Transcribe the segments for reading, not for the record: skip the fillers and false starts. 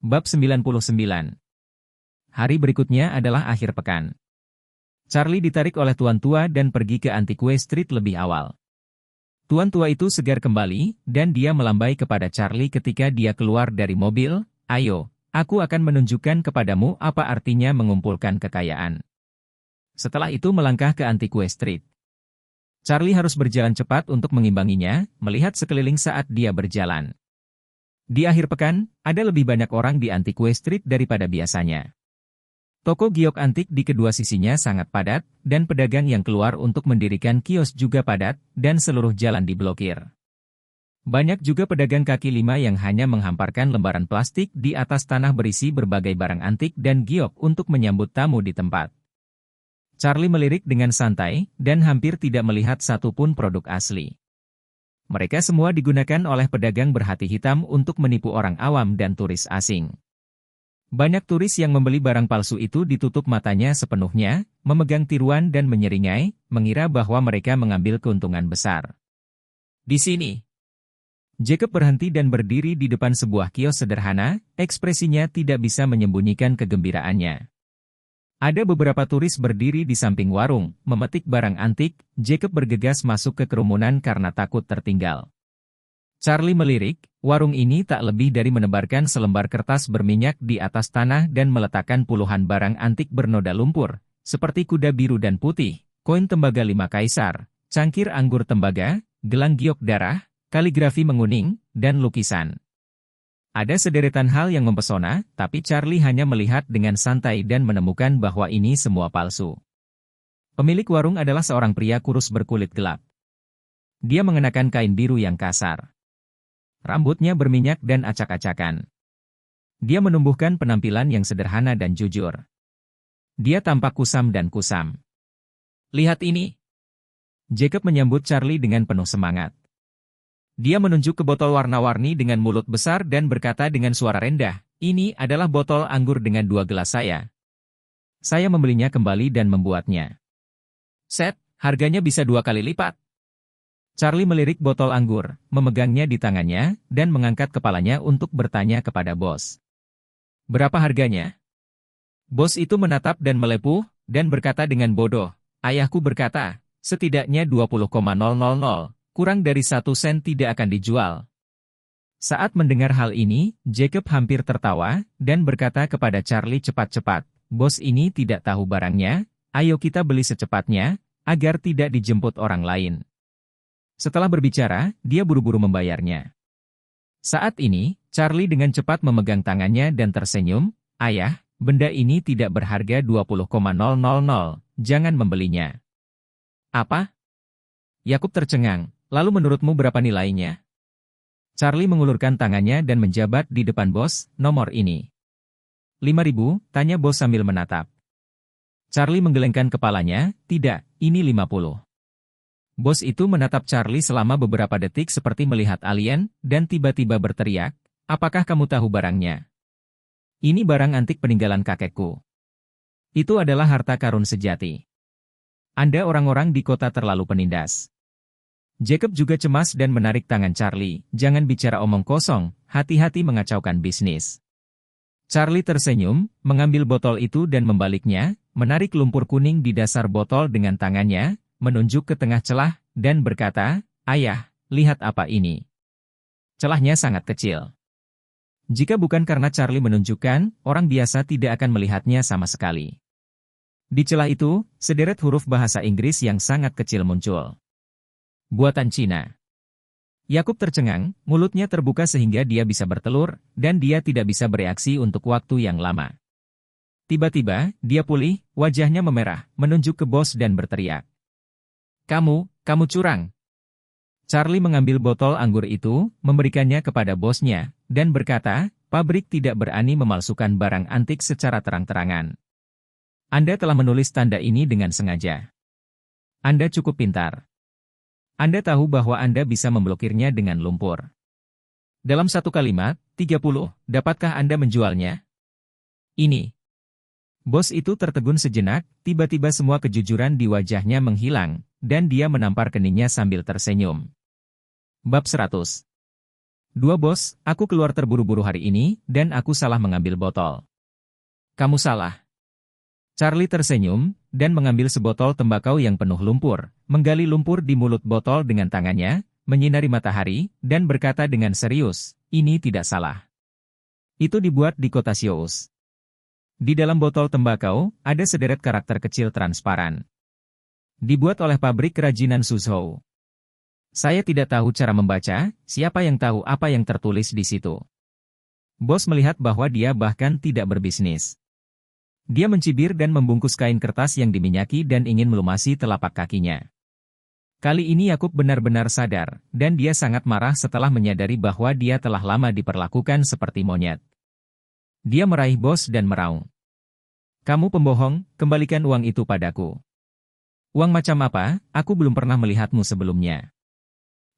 Bab 99. Hari berikutnya adalah akhir pekan. Charlie ditarik oleh Tuan Tua dan pergi ke Antiques Street lebih awal. Tuan Tua itu segar kembali, dan dia melambai kepada Charlie ketika dia keluar dari mobil. "Ayo, aku akan menunjukkan kepadamu apa artinya mengumpulkan kekayaan." Setelah itu melangkah ke Antiques Street. Charlie harus berjalan cepat untuk mengimbanginya, melihat sekeliling saat dia berjalan. Di akhir pekan, ada lebih banyak orang di Antiques Street daripada biasanya. Toko giok antik di kedua sisinya sangat padat, dan pedagang yang keluar untuk mendirikan kios juga padat, dan seluruh jalan diblokir. Banyak juga pedagang kaki lima yang hanya menghamparkan lembaran plastik di atas tanah berisi berbagai barang antik dan giok untuk menyambut tamu di tempat. Charlie melirik dengan santai, dan hampir tidak melihat satupun produk asli. Mereka semua digunakan oleh pedagang berhati hitam untuk menipu orang awam dan turis asing. Banyak turis yang membeli barang palsu itu ditutup matanya sepenuhnya, memegang tiruan dan menyeringai, mengira bahwa mereka mengambil keuntungan besar. Di sini, Jacob berhenti dan berdiri di depan sebuah kios sederhana, ekspresinya tidak bisa menyembunyikan kegembiraannya. Ada beberapa turis berdiri di samping warung, memetik barang antik. Jacob bergegas masuk ke kerumunan karena takut tertinggal. Charlie melirik, warung ini tak lebih dari menebarkan selembar kertas berminyak di atas tanah dan meletakkan puluhan barang antik bernoda lumpur, seperti kuda biru dan putih, koin tembaga 5 kaisar, cangkir anggur tembaga, gelang giok darah, kaligrafi menguning, dan lukisan. Ada sederetan hal yang mempesona, tapi Charlie hanya melihat dengan santai dan menemukan bahwa ini semua palsu. Pemilik warung adalah seorang pria kurus berkulit gelap. Dia mengenakan kain biru yang kasar. Rambutnya berminyak dan acak-acakan. Dia menumbuhkan penampilan yang sederhana dan jujur. Dia tampak kusam dan kusam. "Lihat ini." Jacob menyambut Charlie dengan penuh semangat. Dia menunjuk ke botol warna-warni dengan mulut besar dan berkata dengan suara rendah, "Ini adalah botol anggur dengan 2 gelas saya. Saya membelinya kembali dan membuatnya. Set, harganya bisa 2 kali lipat." Charlie melirik botol anggur, memegangnya di tangannya, dan mengangkat kepalanya untuk bertanya kepada bos. "Berapa harganya?" Bos itu menatap dan melepuh, dan berkata dengan bodoh, "Ayahku berkata, setidaknya 20,000. Kurang dari 1 sen tidak akan dijual." Saat mendengar hal ini, Jacob hampir tertawa, dan berkata kepada Charlie cepat-cepat, "Bos ini tidak tahu barangnya, ayo kita beli secepatnya, agar tidak dijemput orang lain." Setelah berbicara, dia buru-buru membayarnya. Saat ini, Charlie dengan cepat memegang tangannya dan tersenyum, "Ayah, benda ini tidak berharga 20,000, jangan membelinya." "Apa?" Yakub tercengang. "Lalu menurutmu berapa nilainya?" Charlie mengulurkan tangannya dan menjabat di depan bos, "Nomor ini." 5.000, tanya bos sambil menatap. Charlie menggelengkan kepalanya, "Tidak, ini 50." Bos itu menatap Charlie selama beberapa detik seperti melihat alien, dan tiba-tiba berteriak, "Apakah kamu tahu barangnya? Ini barang antik peninggalan kakekku. Itu adalah harta karun sejati. Anda orang-orang di kota terlalu penindas." Jacob juga cemas dan menarik tangan Charlie, "Jangan bicara omong kosong, hati-hati mengacaukan bisnis." Charlie tersenyum, mengambil botol itu dan membaliknya, menarik lumpur kuning di dasar botol dengan tangannya, menunjuk ke tengah celah, dan berkata, "Ayah, lihat apa ini." Celahnya sangat kecil. Jika bukan karena Charlie menunjukkan, orang biasa tidak akan melihatnya sama sekali. Di celah itu, sederet huruf bahasa Inggris yang sangat kecil muncul. "Buatan Cina." Yakub tercengang, mulutnya terbuka sehingga dia bisa bertelur, dan dia tidak bisa bereaksi untuk waktu yang lama. Tiba-tiba, dia pulih, wajahnya memerah, menunjuk ke bos dan berteriak, Kamu curang." Charlie mengambil botol anggur itu, memberikannya kepada bosnya, dan berkata, "Pabrik tidak berani memalsukan barang antik secara terang-terangan. Anda telah menulis tanda ini dengan sengaja. Anda cukup pintar. Anda tahu bahwa Anda bisa memblokirnya dengan lumpur. Dalam satu kalimat, 30, dapatkah Anda menjualnya? Ini." Bos itu tertegun sejenak, tiba-tiba semua kejujuran di wajahnya menghilang, dan dia menampar keningnya sambil tersenyum. Bab 100. Dua bos, aku keluar terburu-buru hari ini, dan aku salah mengambil botol. Kamu salah. Charlie tersenyum, dan mengambil sebotol tembakau yang penuh lumpur, menggali lumpur di mulut botol dengan tangannya, menyinari matahari, dan berkata dengan serius, ini tidak salah. Itu dibuat di kota Sious. Di dalam botol tembakau, ada sederet karakter kecil transparan. Dibuat oleh pabrik kerajinan Suzhou. Saya tidak tahu cara membaca, siapa yang tahu apa yang tertulis di situ. Bos melihat bahwa dia bahkan tidak berbisnis. Dia mencibir dan membungkus kain kertas yang diminyaki dan ingin melumasi telapak kakinya. Kali ini Yakub benar-benar sadar, dan dia sangat marah setelah menyadari bahwa dia telah lama diperlakukan seperti monyet. Dia meraih bos dan meraung. Kamu pembohong, kembalikan uang itu padaku. Uang macam apa, aku belum pernah melihatmu sebelumnya.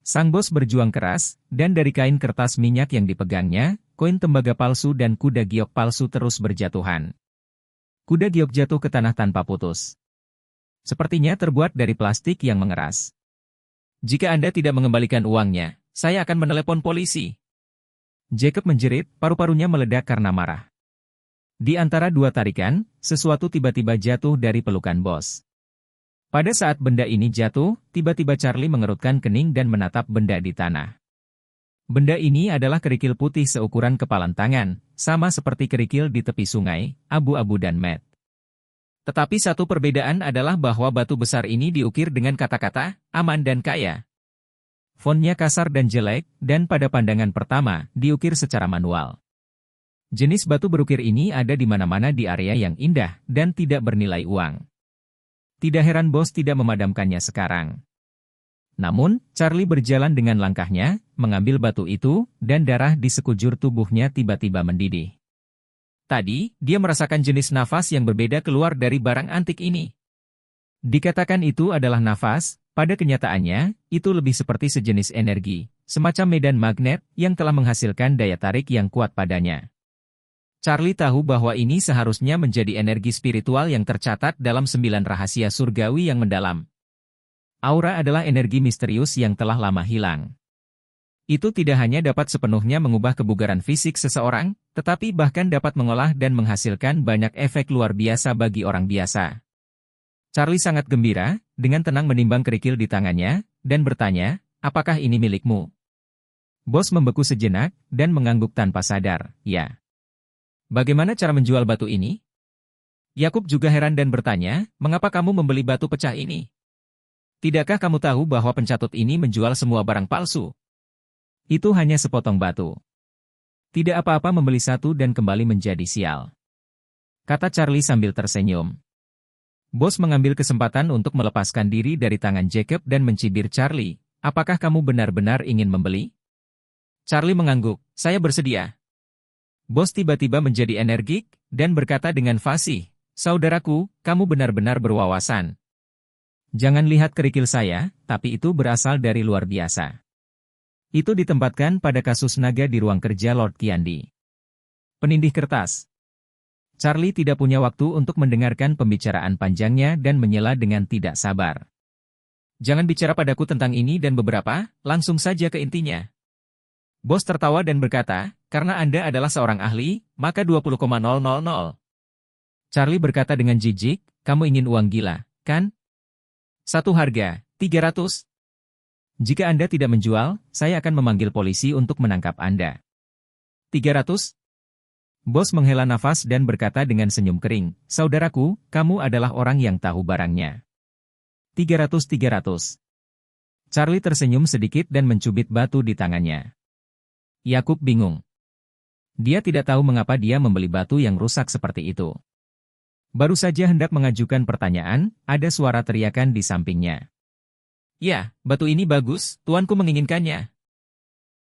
Sang bos berjuang keras, dan dari kain kertas minyak yang dipegangnya, koin tembaga palsu dan kuda giok palsu terus berjatuhan. Kuda giok jatuh ke tanah tanpa putus. Sepertinya terbuat dari plastik yang mengeras. Jika Anda tidak mengembalikan uangnya, saya akan menelepon polisi. Jacob menjerit, paru-parunya meledak karena marah. Di antara dua tarikan, sesuatu tiba-tiba jatuh dari pelukan bos. Pada saat benda ini jatuh, tiba-tiba Charlie mengerutkan kening dan menatap benda di tanah. Benda ini adalah kerikil putih seukuran kepalan tangan, sama seperti kerikil di tepi sungai, abu-abu dan mat. Tetapi satu perbedaan adalah bahwa batu besar ini diukir dengan kata-kata, aman dan kaya. Fontnya kasar dan jelek, dan pada pandangan pertama, diukir secara manual. Jenis batu berukir ini ada di mana-mana di area yang indah, dan tidak bernilai uang. Tidak heran bos tidak memadamkannya sekarang. Namun, Charlie berjalan dengan langkahnya, mengambil batu itu, dan darah di sekujur tubuhnya tiba-tiba mendidih. Tadi, dia merasakan jenis nafas yang berbeda keluar dari barang antik ini. Dikatakan itu adalah nafas, pada kenyataannya, itu lebih seperti sejenis energi, semacam medan magnet, yang telah menghasilkan daya tarik yang kuat padanya. Charlie tahu bahwa ini seharusnya menjadi energi spiritual yang tercatat dalam 9 rahasia surgawi yang mendalam. Aura adalah energi misterius yang telah lama hilang. Itu tidak hanya dapat sepenuhnya mengubah kebugaran fisik seseorang, tetapi bahkan dapat mengolah dan menghasilkan banyak efek luar biasa bagi orang biasa. Charlie sangat gembira, dengan tenang menimbang kerikil di tangannya, dan bertanya, apakah ini milikmu? Bos membeku sejenak, dan mengangguk tanpa sadar, ya. Bagaimana cara menjual batu ini? Yakub juga heran dan bertanya, mengapa kamu membeli batu pecah ini? Tidakkah kamu tahu bahwa pencatut ini menjual semua barang palsu? Itu hanya sepotong batu. Tidak apa-apa membeli satu dan kembali menjadi sial. Kata Charlie sambil tersenyum. Bos mengambil kesempatan untuk melepaskan diri dari tangan Jacob dan mencibir Charlie, apakah kamu benar-benar ingin membeli? Charlie mengangguk, saya bersedia. Bos tiba-tiba menjadi energik, dan berkata dengan fasih, saudaraku, kamu benar-benar berwawasan. Jangan lihat kerikil saya, tapi itu berasal dari luar biasa. Itu ditempatkan pada kasus naga di ruang kerja Lord Kiandi. Penindih kertas. Charlie tidak punya waktu untuk mendengarkan pembicaraan panjangnya dan menyela dengan tidak sabar. Jangan bicara padaku tentang ini dan beberapa, langsung saja ke intinya. Bos tertawa dan berkata, karena Anda adalah seorang ahli, maka 20,000. Charlie berkata dengan jijik, kamu ingin uang gila, kan? Satu harga, 300. Jika Anda tidak menjual, saya akan memanggil polisi untuk menangkap Anda. 300? Bos menghela nafas dan berkata dengan senyum kering, saudaraku, kamu adalah orang yang tahu barangnya. 300. Charlie tersenyum sedikit dan mencubit batu di tangannya. Yakub bingung. Dia tidak tahu mengapa dia membeli batu yang rusak seperti itu. Baru saja hendak mengajukan pertanyaan, ada suara teriakan di sampingnya. Ya, batu ini bagus, tuanku menginginkannya.